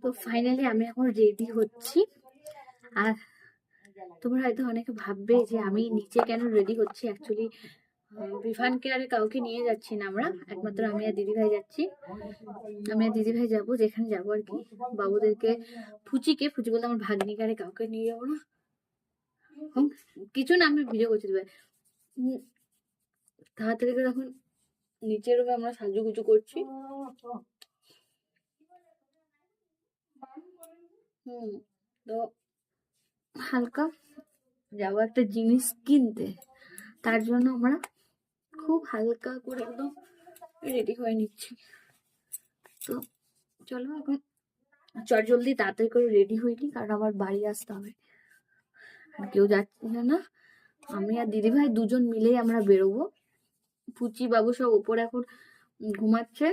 তো ফাইনালি আমি এখন রেডি হচ্ছি। আর তোমরা হয়তো অনেকে ভাববে যে আমি নিচে কেন রেডি হচ্ছি। অ্যাকচুয়ালি বিভানকে আর কাউকে নিয়ে যাচ্ছি না, আমরা একমাত্র আমি আর দিদিভাই যাচ্ছি। আমি আর দিদিভাই যাবো যেখানে যাবো আর কি, বাবুদেরকে ফুচি বলতে আমার ভাগ্নিকে আর কাউকে নিয়ে যাবো না। কিছু না, আমি ভিডিও করছি দিদিভাই। তাড়াতাড়ি করে এখন নিচের রুমে আমরা সাজুগুজু করছি। তো হালকা যাবো একটা জিনিস কিনতে, তার জন্য আমরা খুব হালকা করে একদম রেডি হয়ে নিচ্ছি। তো চলো এখন জলদি তাড়াতাড়ি করে রেডি হইনি, কারণ আমার বাড়ি আসতে হবে। আর কেউ যাচ্ছে না, আমি আর দিদিভাই দুজন মিলেই আমরা বেরোবো। পুচি বাবু সব ওপরে এখন ঘুমাচ্ছে,